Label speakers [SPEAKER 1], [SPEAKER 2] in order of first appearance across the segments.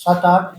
[SPEAKER 1] 7-8।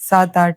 [SPEAKER 2] 7-8।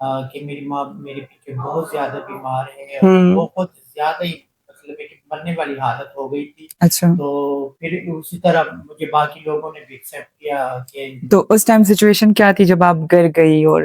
[SPEAKER 1] کہ میری ماں میرے پیچھے بہت زیادہ بیمار ہے اور بہت زیادہ ہی مطلب ہے کہ مرنے والی حالت ہو گئی تھی.
[SPEAKER 2] اچھا
[SPEAKER 1] تو پھر اسی طرح مجھے باقی لوگوں نے بھی ایکسیپٹ کیا کہ
[SPEAKER 2] تو اس ٹائم سچویشن کیا تھی جب آپ گھر گئی اور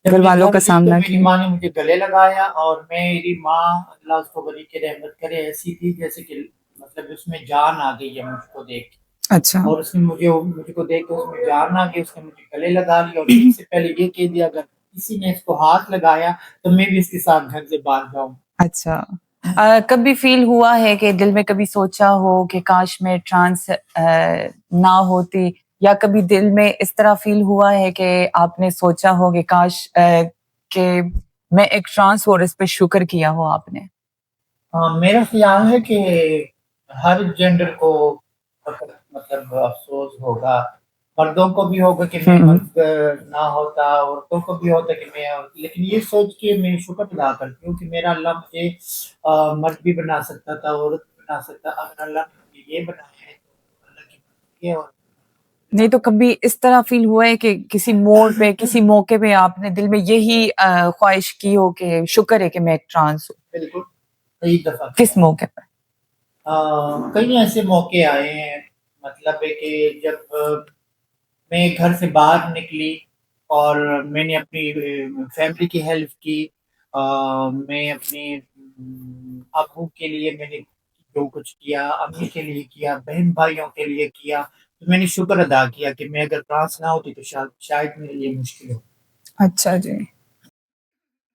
[SPEAKER 1] جب
[SPEAKER 2] گھر
[SPEAKER 1] میں
[SPEAKER 2] والوں کا
[SPEAKER 1] گئی تو
[SPEAKER 2] سامنا
[SPEAKER 1] میری
[SPEAKER 2] کیا؟
[SPEAKER 1] ماں نے مجھے گلے لگایا اور میری ماں اللہ اس کو بری کے رحمت کرے ایسی تھی جیسے کہ مطلب اس میں جان آ گئی ہے مجھ کو دیکھ کے.
[SPEAKER 2] اچھا
[SPEAKER 1] اور اس نے مجھے کو دیکھ کے اس میں جان آ گئی. اس نے مجھے گلے لگا لیا اور سب سے پہلے یہ کہہ دیا اگر کسی نے اس کو ہاتھ لگایا تو میں بھی اس کے ساتھ گھر سے باہر جاؤں.
[SPEAKER 2] اچھا کبھی فیل ہوا ہے کہ دل میں کبھی سوچا ہو کہ کاش میں ٹرانس نہ ہوتی، یا کبھی دل میں اس طرح فیل ہوا ہے کہ آپ نے سوچا ہو کہ کاش کہ میں ایک ٹرانس ہوں اور اس پہ شکر کیا ہو آپ نے؟
[SPEAKER 1] میرا خیال ہے کہ ہر جینڈر کو مطلب افسوس ہوگا. مردوں کو بھی ہوگا کہ میں مرد نہ ہوتا, عورتوں کو بھی ہوتا کہ میں, لیکن یہ سوچ کے میں شکر ادا کرتی ہوں کہ میرا اللہ مجھے مرد بھی بنا سکتا تھا, عورت بھی بنا سکتا. اگر اللہ نے مجھے یہ بنایا ہے تو اللہ کی مرضی ہے. اور
[SPEAKER 2] نہیں تو کبھی اس طرح فیل ہوا ہے کہ کسی موڑ پہ کسی موقع پہ آپ نے دل میں یہی خواہش کی ہو کہ شکر ہے کہ میں ایک ٹرانس ہوں؟
[SPEAKER 1] بالکل کئی دفعہ
[SPEAKER 2] کس موقع پہ؟
[SPEAKER 1] کئی ایسے موقع آئے ہیں, مطلب ہے کہ جب میں گھر سے باہر نکلی اور میں نے اپنی فیملی کی ہیلپ کی, میں اپنے ابو کے لیے میں نے جو کچھ کیا, امی کے لیے کیا, بہن بھائیوں کے لیے کیا, تو میں نے شکر ادا کیا کہ میں اگر ٹرانس نہ ہوتی تو شاید میرے لیے مشکل ہو.
[SPEAKER 2] اچھا جی.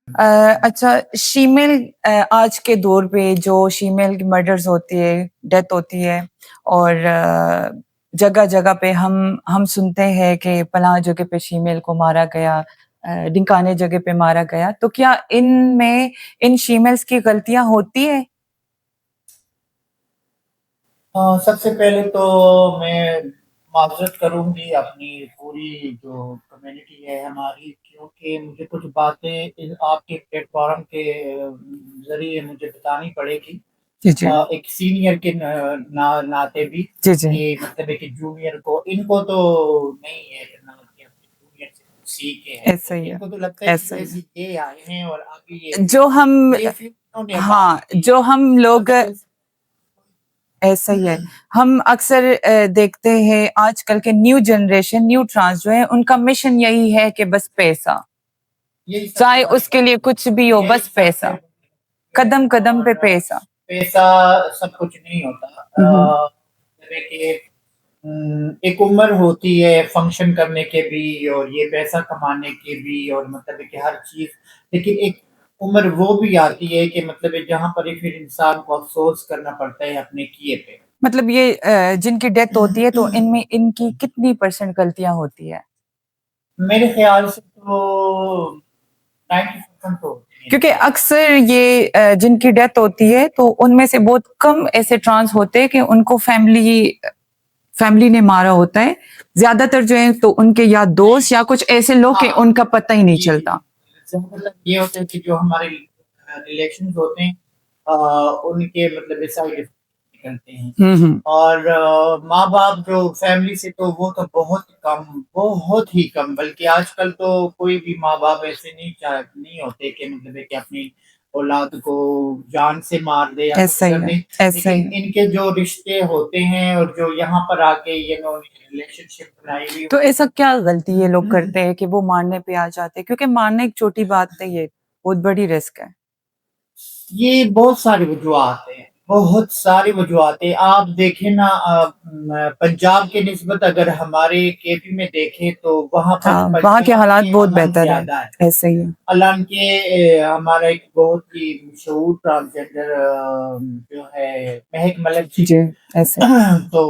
[SPEAKER 2] اچھا شیمیل آج کے دور پہ جو شیمیل کی مرڈرز ہوتی ہے, ڈیتھ ہوتی ہے, اور جگہ جگہ پہ ہم سنتے ہیں کہ فلاں جگہ پہ شیمیل کو مارا گیا, ڈنکانے جگہ پہ مارا گیا, تو کیا ان شیمیلز کی غلطیاں ہوتی ہے؟
[SPEAKER 1] سب سے پہلے تو میں معذرت کروں گی اپنی پوری جو کمیونٹی ہے ہماری, کیونکہ مجھے کچھ باتیں آپ کے پلیٹ فارم کے ذریعے مجھے بتانی پڑے گی ایک سینئر کے ناطے بھی, کہ مطلب ہے کہ جونیئر کو ان کو تو نہیں ہے کہ اپنے جونیئر سے سیکھے ہیں, ان کو تو لگتا ہے کہ جیسے یہ آئے ہیں اور ابھی یہ
[SPEAKER 2] جو ہم لوگ ایسا ہی ہے. ہم اکثر دیکھتے ہیں آج کل کے نیو جنریشن, نیو ٹرانس جو ہے, ان کا مشن یہی ہے کہ بس پیسہ, چاہے اس کے لیے کچھ بھی ہو, بس پیسہ, قدم قدم پہ پیسہ.
[SPEAKER 1] پیسہ سب کچھ نہیں ہوتا. کہ ایک عمر ہوتی ہے فنکشن کرنے کے بھی اور یہ پیسہ کمانے کے بھی, اور مطلب ہے کہ ہر چیز, لیکن ایک عمر وہ بھی آتی ہے کہ مطلب جہاں پر پھر انسان کو افسوس کرنا پڑتا ہے اپنے کیے پہ.
[SPEAKER 2] مطلب یہ جن کی ڈیتھ ہوتی ہے تو ان میں ان کی کتنی % غلطیاں ہوتی ہے؟
[SPEAKER 1] میرے خیال سے تو 90% تو,
[SPEAKER 2] کیونکہ اکثر یہ جن کی ڈیتھ ہوتی ہے تو ان میں سے بہت کم ایسے ٹرانس ہوتے ہیں کہ ان کو فیملی نے مارا ہوتا ہے. زیادہ تر جو ہیں تو ان کے یا دوست یا کچھ ایسے لوگ کہ ان کا پتہ ہی نہیں چلتا.
[SPEAKER 1] یہ ہوتا ہے کہ جو ہمارے ریلیشنز ہوتے ہیں ان کے مطلب سائڈ افیکٹ نکلتے ہیں, اور ماں باپ جو فیملی سے تو وہ تو بہت ہی کم, بلکہ آج کل تو کوئی بھی ماں باپ ایسے نہیں ہوتے کہ مطلب کہ اپنی اولاد کو جان سے مار دے یا کچھ کر دے. لیکن ان کے جو رشتے ہوتے ہیں اور جو یہاں پر آ کے یہ ریلیشن شپ بنائی ہوئی,
[SPEAKER 2] تو ایسا کیا غلطی یہ لوگ کرتے ہیں کہ وہ مارنے پہ آ جاتے ہیں؟ کیونکہ مارنا ایک چھوٹی بات نہیں ہے, بہت بڑی رسک ہے.
[SPEAKER 1] یہ بہت ساری وجوہات ہیں, بہت ساری وجوہات ہیں. آپ دیکھیں نا, پنجاب کے نسبت اگر ہمارے کے پی میں دیکھیں تو وہاں
[SPEAKER 2] کے حالات بہت بہتر ہیں. ایسے ہی
[SPEAKER 1] اللہ کے ہمارا ایک بہت ہی مشہور ٹرانسجنڈر جو ہے مہک ملک جی,
[SPEAKER 2] ایسے
[SPEAKER 1] تو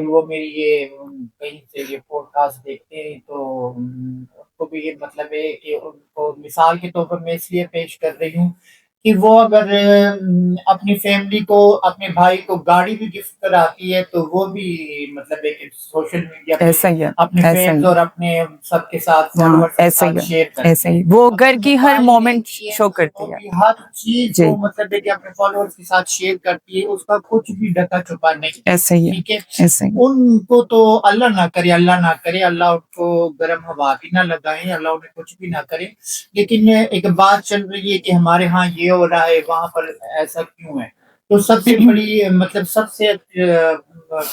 [SPEAKER 1] وہ میری یہ کہیں سے یہ پوڈ کاسٹ دیکھتے ہیں تو ان کو بھی یہ مطلب ہے کہ ان کو مثال کے طور پر میں اس لیے پیش کر رہی ہوں کہ وہ اگر اپنی فیملی کو اپنے بھائی کو گاڑی بھی گفٹ کراتی ہے تو وہ بھی مطلب ایک سوشل میڈیا پہ
[SPEAKER 2] ایسا ہی ہے،
[SPEAKER 1] اپنے
[SPEAKER 2] ایسا
[SPEAKER 1] فرینڈز
[SPEAKER 2] ہی
[SPEAKER 1] اور اپنے سب کے ساتھ
[SPEAKER 2] ہاں،
[SPEAKER 1] فالوورز کے
[SPEAKER 2] ایسا ہی
[SPEAKER 1] ساتھ
[SPEAKER 2] ہے،
[SPEAKER 1] شیئر کرتی
[SPEAKER 2] ایسا
[SPEAKER 1] ہے.
[SPEAKER 2] ہی وہ
[SPEAKER 1] اب
[SPEAKER 2] گھر کی ہر
[SPEAKER 1] موبائل
[SPEAKER 2] مومنٹ
[SPEAKER 1] ایک
[SPEAKER 2] شو
[SPEAKER 1] ہے وہ
[SPEAKER 2] کرتی ہے.
[SPEAKER 1] بھی ہر چیز
[SPEAKER 2] جی
[SPEAKER 1] کو مطلب ہے کہ اپنے فالوورز کے ساتھ شیئر کرتی ہے, اس کا کچھ بھی ڈکا چھپا نہیں.
[SPEAKER 2] ایسا ہی ہے،
[SPEAKER 1] ٹھیک ہے,
[SPEAKER 2] ایسا ہی
[SPEAKER 1] ان کو تو اللہ نہ کرے, اللہ نہ کرے, اللہ ان کو گرم ہوا بھی نہ لگائے, اللہ انہیں کچھ بھی نہ کرے. لیکن ایک بات چل رہی ہے کہ ہمارے ہاں یہ ہو رہا ہے, وہاں پر ایسا کیوں ہے. تو سب سے بڑی مطلب سب سے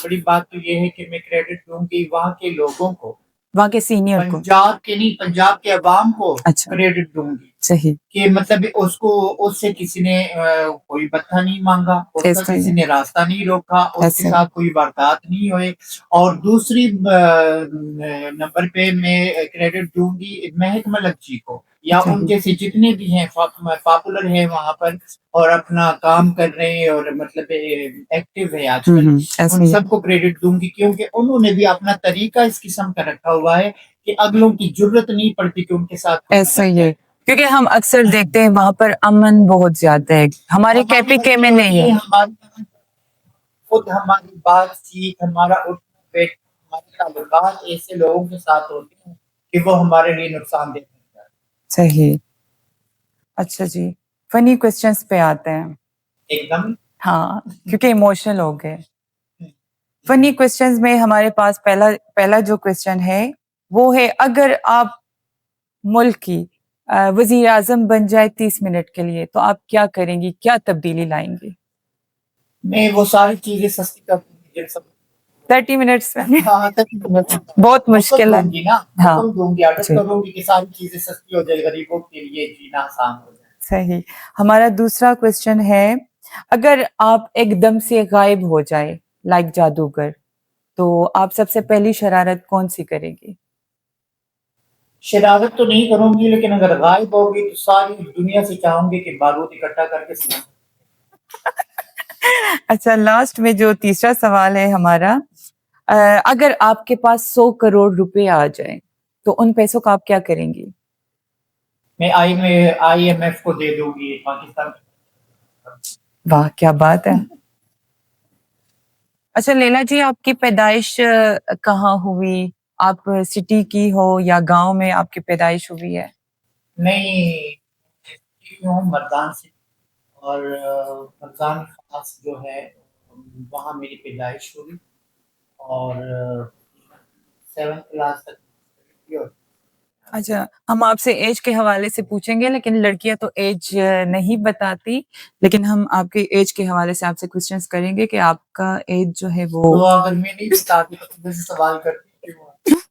[SPEAKER 1] بڑی بات تو یہ ہے کہ میں کریڈٹ دوں گی وہاں کے لوگوں کو,
[SPEAKER 2] وہاں کے سینئر کو.
[SPEAKER 1] پنجاب کے نہیں, پنجاب کے عوام کو
[SPEAKER 2] اچھا
[SPEAKER 1] کریڈٹ دوں گی
[SPEAKER 2] صحیح
[SPEAKER 1] کہ مطلب اس سے کسی نے کوئی بتہ نہیں مانگا, اس کا
[SPEAKER 2] ایسا ہی
[SPEAKER 1] کسی
[SPEAKER 2] ہے،
[SPEAKER 1] نے راستہ نہیں روکا, اس کے
[SPEAKER 2] ایسا ہی
[SPEAKER 1] ساتھ کوئی واردات نہیں ہوئے. اور دوسری نمبر پہ میں کریڈٹ دوں گی مہک ملک جی کو, یا ان
[SPEAKER 2] صحیح
[SPEAKER 1] جیسے جتنے بھی ہیں پاپولر ہیں وہاں پر اور اپنا کام کر رہے ہیں اور مطلب ایکٹیو ہے آج کل,
[SPEAKER 2] ایسا
[SPEAKER 1] ان
[SPEAKER 2] ہی ہے،
[SPEAKER 1] سب کو کریڈٹ دوں گی کیونکہ انہوں نے بھی اپنا طریقہ اس قسم کا رکھا ہوا ہے کہ اگلوں کی ضرورت نہیں پڑتی کہ ان کے ساتھ کوئی
[SPEAKER 2] ایسا
[SPEAKER 1] مدد
[SPEAKER 2] ہی ہے.
[SPEAKER 1] کرے.
[SPEAKER 2] کیونکہ ہم اکثر دیکھتے ہیں وہاں پر امن بہت زیادہ ہے, ہمارے
[SPEAKER 1] ہماری
[SPEAKER 2] KPK میں نہیں ہے.
[SPEAKER 1] یہ ہماری خود ہماری بات چیت ہمارا ہمارے تعلقات ایسے لوگوں کے ساتھ ہوتے ہیں کہ وہ ہمارے لیے نقصان دہ ہوتا ہے.
[SPEAKER 2] صحیح. اچھا جی, فنی کوسچنس پہ آتے ہیں.
[SPEAKER 1] ایک دم
[SPEAKER 2] ہاں کیونکہ ایموشنل ہو گئے. فنی کوسچنز میں ہمارے پاس پہلا جو کوسچن ہے وہ ہے, اگر آپ ملک کی وزیر اعظم بن جائے 30 منٹ کے لیے تو آپ کیا کریں گی, کیا تبدیلی لائیں گی؟
[SPEAKER 1] میں وہ ساری چیزیں سستی کر دوں گی جن سب
[SPEAKER 2] 30 منٹس میں
[SPEAKER 1] ہاں
[SPEAKER 2] بہت
[SPEAKER 1] وقت
[SPEAKER 2] مشکل ہے.
[SPEAKER 1] دوں گی نا,
[SPEAKER 2] ہاں
[SPEAKER 1] وقت دوں گی, عادت
[SPEAKER 2] جی
[SPEAKER 1] کروں گی کہ ساری چیزیں سستی ہو جائے, غریبوں کے لیے جینا آسان ہو جائے.
[SPEAKER 2] صحیح. ہمارا دوسرا کوسچن ہے, اگر آپ ایک دم سے غائب ہو جائے لائک جادوگر تو آپ سب سے پہلی شرارت کون سی کریں گی؟
[SPEAKER 1] شرارت تو نہیں کروں گی, لیکن اگر غائب ہوگی تو ساری دنیا سے چاہوں گی کہ بارود اکٹھا کر کے سنا.
[SPEAKER 2] اچھا, لاسٹ میں جو تیسرا سوال ہے ہمارا, اگر آپ کے پاس 100 کروڑ روپے آ جائیں تو ان پیسوں کا آپ کیا کریں گی؟
[SPEAKER 1] میں IMF کو دے دوں گی پاکستان.
[SPEAKER 2] واہ کیا بات ہے. اچھا لیلا جی, آپ کی پیدائش کہاں ہوئی؟ آپ سٹی کی ہو یا گاؤں میں آپ کی پیدائش ہوئی ہے؟
[SPEAKER 1] میں ہوں مردان سے, اور مردان خاص جو ہے وہاں میری پیدائش ہوئی, اور 7th کلاس تک.
[SPEAKER 2] اچھا, ہم آپ سے ایج کے حوالے سے پوچھیں گے, لیکن لڑکیاں تو ایج نہیں بتاتی, لیکن ہم آپ کے ایج کے حوالے سے آپ سے کوسچنس کریں گے کہ آپ کا ایج جو ہے وہ,
[SPEAKER 1] تو اگر میں نہیں بتاتی تو مجھے سوال کرتی کیوں؟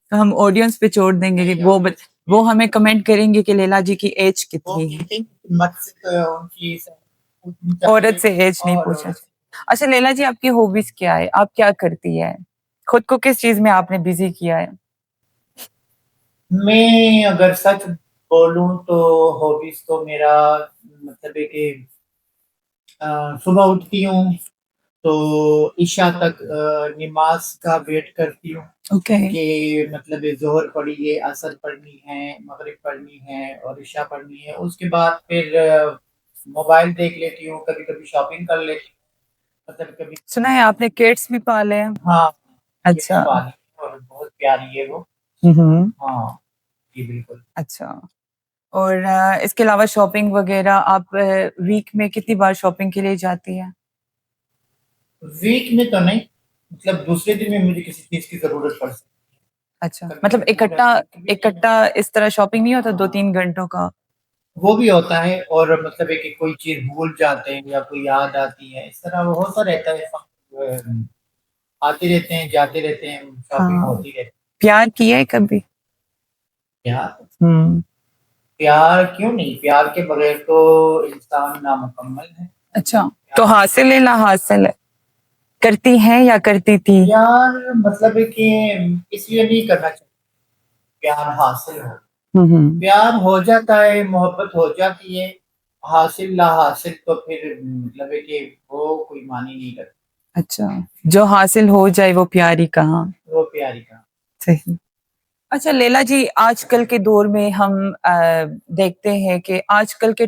[SPEAKER 2] تو ہم آڈینس پہ چھوڑ دیں گے کہ وہ ہمیں کمنٹ کریں گے کہ لیلا جی کی ایج کتنی ہے. عورت سے ایج نہیں پوچھا. اچھا لیلا جی, آپ کی ہابیز کیا ہے, آپ کیا کرتی ہے, خود کو کس چیز میں آپ نے بزی کیا ہے؟
[SPEAKER 1] میں اگر سچ بولوں تو ہابیز تو میرا مطلب ہے کہ صبح اٹھتی ہوں تو عشاء تک نماز کا ویٹ کرتی ہوں کہ مطلب ظہر پڑھی ہے, عصر پڑھنی ہے, مغرب پڑھنی ہے اور عشاء پڑھنی ہے. اس کے بعد پھر موبائل دیکھ لیتی ہوں, کبھی کبھی شاپنگ کر لیتی ہوں, مطلب کبھی.
[SPEAKER 2] سنا ہے آپ نے کیٹس بھی پالے ہیں؟
[SPEAKER 1] ہاں
[SPEAKER 2] اچھا,
[SPEAKER 1] اور بہت پیاری ہے وہ. ہاں جی بالکل.
[SPEAKER 2] اچھا, اور اس کے علاوہ شاپنگ وغیرہ آپ ویک میں کتنی بار شاپنگ کے لیے جاتی ہیں؟
[SPEAKER 1] ویک میں تو نہیں, مطلب دوسرے دن میں مجھے کسی چیز کی ضرورت پڑ سکتی.
[SPEAKER 2] اچھا, مطلب اکٹھا اس طرح شاپنگ نہیں ہوتا 2-3 گھنٹوں کا؟
[SPEAKER 1] وہ بھی ہوتا ہے, اور مطلب ہے کہ کوئی چیز بھول جاتے ہیں یا کوئی یاد آتی ہے, اس طرح وہ ہوتا رہتا ہے, آتے رہتے ہیں جاتے رہتے ہیں, شاپنگ ہوتی رہتی ہے.
[SPEAKER 2] پیار کیا ہے کبھی؟
[SPEAKER 1] پیار کیوں نہیں, پیار کے بغیر تو انسان نامکمل ہے.
[SPEAKER 2] اچھا, تو حاصل ہے نا حاصل ہے, کرتی ہیں یا کرتی تھی؟
[SPEAKER 1] پیار مطلب ہے کہ اس لیے نہیں کرنا چاہیے پیار حاصل ہو, پیار ہو جاتا ہے, محبت ہو جاتی ہے, حاصل لا حاصل تو پھر مطلب ہے کہ وہ کوئی معنی نہیں کرتا.
[SPEAKER 2] اچھا, جو حاصل ہو جائے وہ پیاری کہاں,
[SPEAKER 1] وہ پیاری کہاں.
[SPEAKER 2] صحیح. اچھا لیلا جی, آج کل کے دور میں ہم دیکھتے ہیں کہ آج کل کے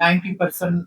[SPEAKER 1] 90%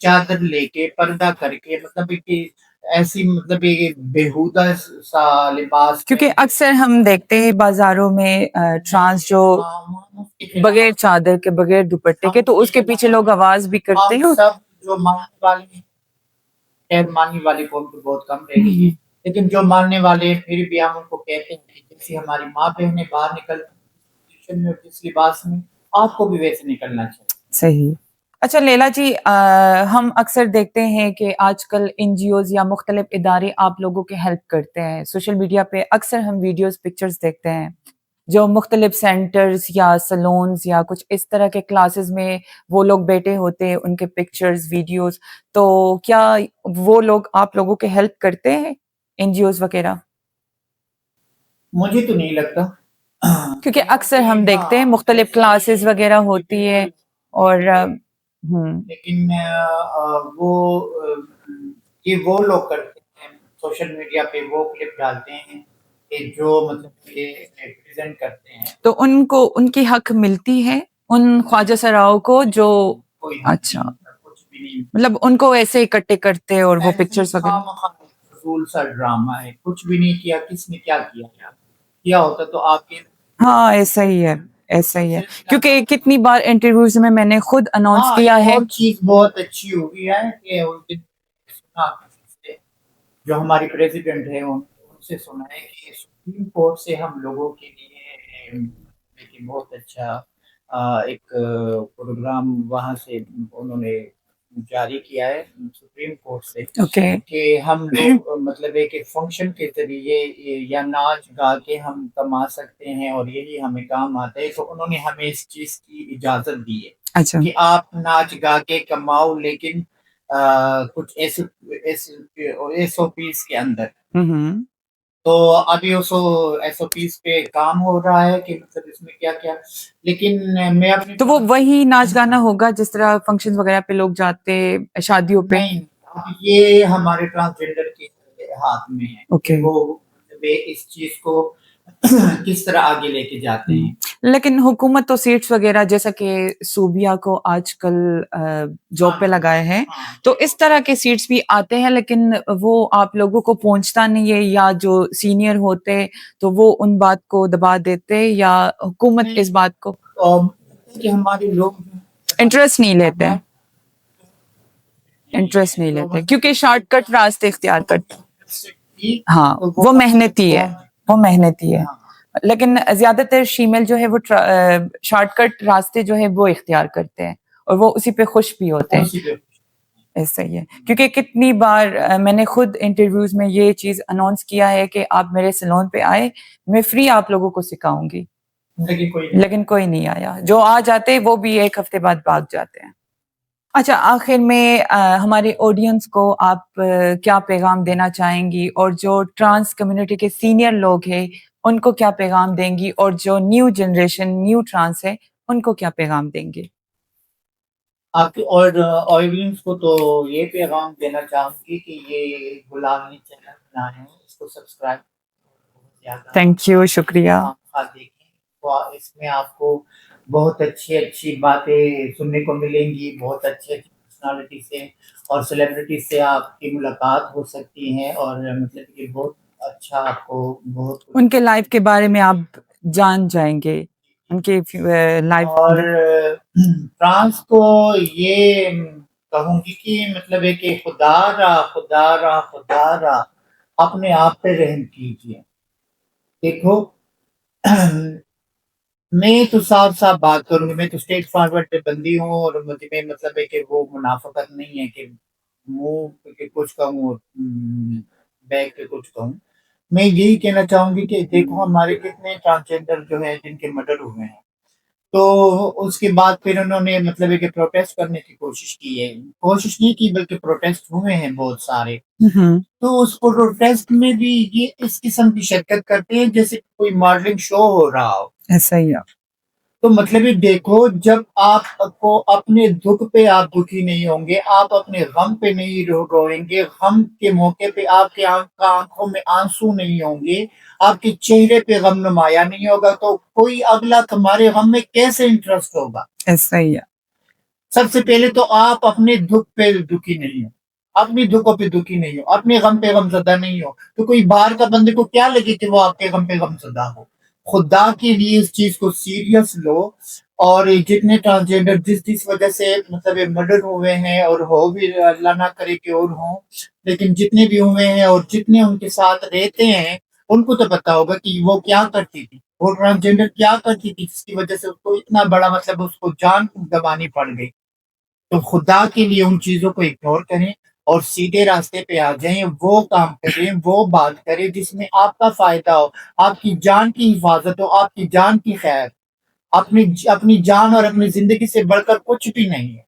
[SPEAKER 1] چادر لے کے پردہ کر کے مطلب کہ ایسی مطلب یہ بےہودہ سا لباس
[SPEAKER 2] کیونکہ اکثر ہم دیکھتے ہیں بازاروں میں ٹرانس جو بغیر چادر کے بغیر دوپٹے کے، تو اس کے پیچھے لوگ آواز بھی کرتے
[SPEAKER 1] ہم
[SPEAKER 2] ہیں.
[SPEAKER 1] سب جو ماننے والے ہیں، خیر ماننے والی قوم تو بہت کم رہ گئی ہے، لیکن جو ماننے والے ہیں پھر بھی ہم ان کو کہتے ہیں کہ جیسے ہماری ماں بہنیں باہر نکلتی ہیں جس لباس میں، آپ کو بھی ویسے نکلنا چاہیے.
[SPEAKER 2] صحیح. اچھا لیلا جی، ہم اکثر دیکھتے ہیں کہ آج کل این جی اوز یا مختلف ادارے آپ لوگوں کے ہیلپ کرتے ہیں. سوشل میڈیا پہ اکثر ہم ویڈیوز پکچرز دیکھتے ہیں جو مختلف سینٹرز یا سلونز یا کچھ اس طرح کے کلاسز میں وہ لوگ بیٹھے ہوتے ہیں، ان کے پکچرز ویڈیوز. تو کیا وہ لوگ آپ لوگوں کے ہیلپ کرتے ہیں، این جی اوز وغیرہ؟
[SPEAKER 1] مجھے تو نہیں لگتا،
[SPEAKER 2] کیونکہ اکثر ہم دیکھتے ہیں مختلف کلاسز وغیرہ ہوتی ہے اور
[SPEAKER 1] لیکن وہ یہ وہ لوگ کرتے ہیں سوشل میڈیا پہ، وہ کلپ ڈالتے ہیں کہ جو مطلب کہ ریپرزینٹ کرتے ہیں.
[SPEAKER 2] تو ان کو ان کی حق ملتی ہے ان خواجہ سراؤ کو جو
[SPEAKER 1] کوئی
[SPEAKER 2] اچھا
[SPEAKER 1] کچھ بھی نہیں،
[SPEAKER 2] مطلب ان کو ایسے اکٹھے کرتے اور وہ پکچرز وغیرہ؟
[SPEAKER 1] فضول سا ڈرامہ ہے، کچھ بھی نہیں کیا. کس نے کیا کیا ہوتا تو آپ کے.
[SPEAKER 2] ہاں ایسا ہی ہے، ایسا ہی ہے. کیونکہ کتنی بار انٹرویوز میں نے خود اناؤنس کیا ہے.
[SPEAKER 1] اور چیز بہت اچھی ہوئی ہے کہ اس دن سنا کسی سے جو ہماری پریزیڈنٹ ہے ان سے سنا ہے کہ سپریم کورٹ سے ہم لوگوں کے لیے بہت اچھا ایک پروگرام وہاں سے انہوں نے جاری کیا ہے سپریم کورٹ سے کہ ہم لوگ مطلب ایک فنکشن کے ذریعے یا ناچ گا کے ہم کما سکتے ہیں اور یہی ہمیں کام آتا ہے. تو انہوں نے ہمیں اس چیز کی اجازت دی ہے کہ آپ ناچ گا کے کماؤ، لیکن کچھ ایس او پیز کے اندر. تو ابھی ایس او پیز پہ کام ہو رہا ہے کہ مطلب اس میں کیا کیا، لیکن میں اپنے
[SPEAKER 2] تو وہ وہی ناچ گانا ہوگا جس طرح فنکشن وغیرہ پہ لوگ جاتے شادیوں پہ؟
[SPEAKER 1] نہیں، یہ ہمارے ٹرانسجینڈر کے ہاتھ میں ہے کہ وہ اس چیز کو کس طرح آگے لے کے جاتے ہیں.
[SPEAKER 2] لیکن حکومت تو سیٹس وغیرہ جیسا کہ صوبیہ کو آج کل جاب پہ لگائے ہیں، تو اس طرح کے سیٹس بھی آتے ہیں، لیکن وہ آپ لوگوں کو پہنچتا نہیں ہے، یا جو سینئر ہوتے تو وہ ان بات کو دبا دیتے، یا حکومت اس بات کو
[SPEAKER 1] کہ ہمارے لوگ
[SPEAKER 2] انٹرسٹ نہیں لیتے کیونکہ شارٹ کٹ راستے اختیار کرتے. ہاں وہ محنتی ہے، لیکن زیادہ تر شیمل جو ہے وہ شارٹ کٹ راستے جو ہے وہ اختیار کرتے ہیں اور وہ اسی پہ خوش بھی ہوتے ہیں. ایسا ہی ہے، کیونکہ کتنی بار میں نے خود انٹرویوز میں یہ چیز اناؤنس کیا ہے کہ آپ میرے سیلون پہ آئے، میں فری آپ لوگوں کو سکھاؤں گی، لیکن کوئی نہیں آیا. جو آ جاتے وہ بھی ایک ہفتے بعد بھاگ جاتے ہیں. اچھا آخر میں ہمارے آڈینس کو آپ کیا پیغام دینا چاہیں گی، اور جو ٹرانس کمیونٹی کے سینئر لوگ ہیں ان کو کیا پیغام دیں گی، اور جو نیو جنریشن نیو ٹرانس ہے ان کو کیا پیغام دیں گے؟
[SPEAKER 1] آپ کی اور آڈینس کو تو یہ پیغام دینا چاہوں گی کہ یہ غلامی چینل بنا ہے، اس کو سبسکرائب.
[SPEAKER 2] تھینک یو، شکریہ.
[SPEAKER 1] دیکھیں اس میں آپ کو بہت اچھی باتیں سننے کو ملیں گی، بہت اچھی پرسنالٹی سے اور سیلیبریٹی سے آپ کی ملاقات ہو سکتی ہے، اور مطلب کہ بہت اچھا آپ کو بہت
[SPEAKER 2] ان کے لائف کے بارے میں آپ جان جائیں گے، ان کے لائف.
[SPEAKER 1] اور ٹرانس کو یہ کہوں گی کہ مطلب ہے کہ خدا را اپنے آپ پہ رحم کیجیے. دیکھو میں تو صاف بات کروں گی، میں تو اسٹیٹ فارورڈ پہ بندی ہوں، اور مجھے میں مطلب ہے کہ وہ منافقت نہیں ہے کہ منہ پہ کچھ کہوں اور بیک پہ کچھ کہوں. میں یہی کہنا چاہوں گی کہ دیکھو ہمارے کتنے ٹرانسجینڈر جو ہے جن کے مرڈر ہوئے ہیں، تو اس کے بعد پھر انہوں نے مطلب ہے کہ پروٹیسٹ کرنے کی کوشش نہیں کی بلکہ پروٹیسٹ ہوئے ہیں بہت سارے. تو اس پروٹیسٹ میں بھی یہ اس قسم کی شرکت کرتے ہیں جیسے کوئی ماڈلنگ شو ہو رہا ہو.
[SPEAKER 2] ایسا ہی ہے.
[SPEAKER 1] تو مطلب یہ دیکھو، جب آپ کو اپنے دکھ پہ آپ دکھی نہیں ہوں گے، آپ اپنے غم پہ نہیں روئیں گے، غم کے موقع پہ آپ کے آنکھوں میں آنسو نہیں ہوں گے، آپ کے چہرے پہ غم نمایاں نہیں ہوگا، تو کوئی اگلا تمہارے غم میں کیسے انٹرسٹ ہوگا؟
[SPEAKER 2] ایسا ہی ہے.
[SPEAKER 1] سب سے پہلے تو آپ اپنے دکھ پہ دکھی نہیں ہو، اپنی دکھوں پہ دکھی نہیں ہو، اپنے غم پہ غم زدہ نہیں ہو، تو کوئی باہر کا بندے کو کیا لگے کہ وہ آپ کے غم پہ غم زدہ ہو. خدا کے لیے اس چیز کو سیریس لو. اور جتنے ٹرانسجینڈر جس وجہ سے مطلب مرڈر ہوئے ہیں اور ہو بھی اللہ نہ کرے کہ اور ہوں، لیکن جتنے بھی ہوئے ہیں اور جتنے ان کے ساتھ رہتے ہیں ان کو تو پتا ہوگا کہ وہ کیا کرتی تھی، وہ ٹرانسجینڈر کیا کرتی تھی جس کی وجہ سے اس کو اتنا بڑا مطلب اس کو جان گنوانی پڑ گئی. تو خدا کے لیے ان چیزوں کو اگنور کریں اور سیدھے راستے پہ آ جائیں، وہ کام کریں، وہ بات کریں جس میں آپ کا فائدہ ہو، آپ کی جان کی حفاظت ہو، آپ کی جان کی خیر. اپنی جان اور اپنی زندگی سے بڑھ کر کچھ بھی نہیں ہے.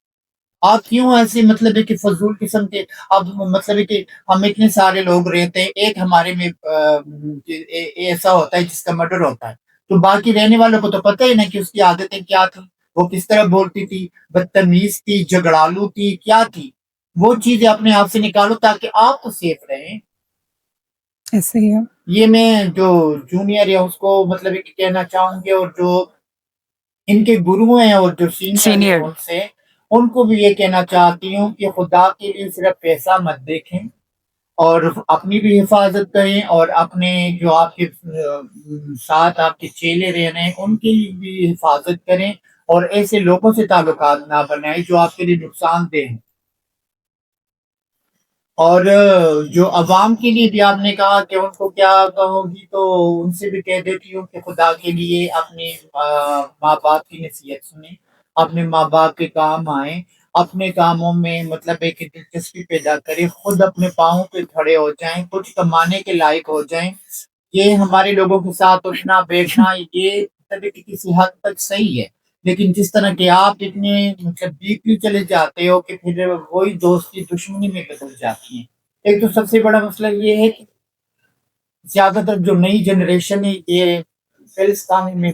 [SPEAKER 1] آپ کیوں ایسے مطلب ہے کہ فضول قسم کے، اب مطلب ہے کہ ہم اتنے سارے لوگ رہتے ہیں، ایک ہمارے میں ایسا ہوتا ہے جس کا مرڈر ہوتا ہے، تو باقی رہنے والوں کو تو پتہ ہی نہیں کہ اس کی عادتیں کیا تھی، وہ کس طرح بولتی تھی، بدتمیز تھی، جھگڑالو تھی، کیا تھی. وہ چیزیں اپنے آپ سے نکالو تاکہ آپ تو سیف رہیں.
[SPEAKER 2] ایسے ہی ہے.
[SPEAKER 1] یہ میں جو جونیئر ہے اس کو مطلب ہے کہ کہنا چاہوں گی، اور جو ان کے گرو ہیں اور جو سینئر ہیں ان سے، ان کو بھی یہ کہنا چاہتی ہوں کہ خدا کے لیے صرف پیسہ مت دیکھیں، اور اپنی بھی حفاظت کریں، اور اپنے جو آپ کے ساتھ آپ کے چیلے رہ رہے ہیں ان کی بھی حفاظت کریں، اور ایسے لوگوں سے تعلقات نہ بنائیں جو آپ کے لیے نقصان دہ ہیں. اور جو عوام کے لیے بھی آپ نے کہا کہ ان کو کیا کہو گی، تو ان سے بھی کہہ دیتی ہوں کہ خدا کے لیے اپنے ماں باپ کی نصیحت سنیں، اپنے ماں باپ کے کام آئیں، اپنے کاموں میں مطلب ہے کہ دلچسپی پیدا کریں، خود اپنے پاؤں پہ کھڑے ہو جائیں، کچھ کمانے کے لائق ہو جائیں. یہ ہمارے لوگوں کے ساتھ اٹھنا بیٹھنا یہ مطلب ہے کہ کسی حد تک صحیح ہے، لیکن جس طرح کہ آپ اتنے مطلب ڈیپلی چلے جاتے ہو کہ پھر وہی دوستی دشمنی میں بدل جاتی ہیں. ایک تو سب سے بڑا مسئلہ یہ ہے کہ زیادہ تر جو نئی جنریشن ہے یہ فلسطانی میں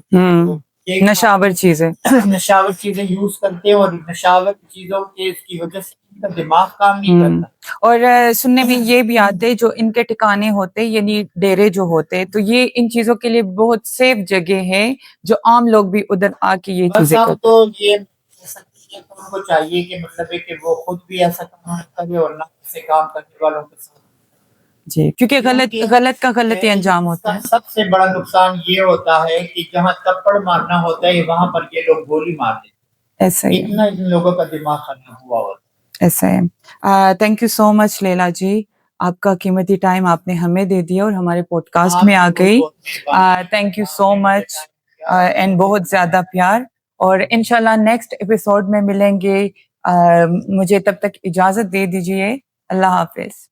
[SPEAKER 2] نشاور چیزیں
[SPEAKER 1] نشاور چیزیں یوز کرتے ہیں، اور نشاور چیزوں کی وجہ سے ان کا دماغ کام نہیں کرتا.
[SPEAKER 2] اور سننے میں یہ بھی آتے جو ان کے ٹھکانے ہوتے یعنی ڈیرے جو ہوتے، تو یہ ان چیزوں کے لیے بہت سیف جگہ ہے جو عام لوگ بھی ادھر آ کے یہ چیزیں
[SPEAKER 1] کرتے. تو یہ ان کو چاہیے کہ مطلب ہے کہ وہ خود بھی ایسا کام کرے اور نہ سے کام کرنے والوں کے ساتھ.
[SPEAKER 2] جی، کیونکہ غلط کا غلط ہی انجام ہوتا ہے.
[SPEAKER 1] سب سے بڑا نقصان یہ ہوتا ہے کہ جہاں تھپڑ مارنا ہوتا ہے وہاں پر یہ لوگ گولی مار دیتے.
[SPEAKER 2] ایسا ہی
[SPEAKER 1] اتنا ان لوگوں کا دماغ خراب ہوا ہوتا ہے.
[SPEAKER 2] ایسا ہے. تھینک یو سو مچ لیلا جی، آپ کا قیمتی ٹائم آپ نے ہمیں دے دیا اور ہمارے پوڈ کاسٹ میں آ گئی. Thank you so much and بہت زیادہ پیار، اور انشاءاللہ نیکسٹ ایپیسوڈ میں ملیں گے. مجھے تب تک اجازت دے دیجیے. اللہ حافظ.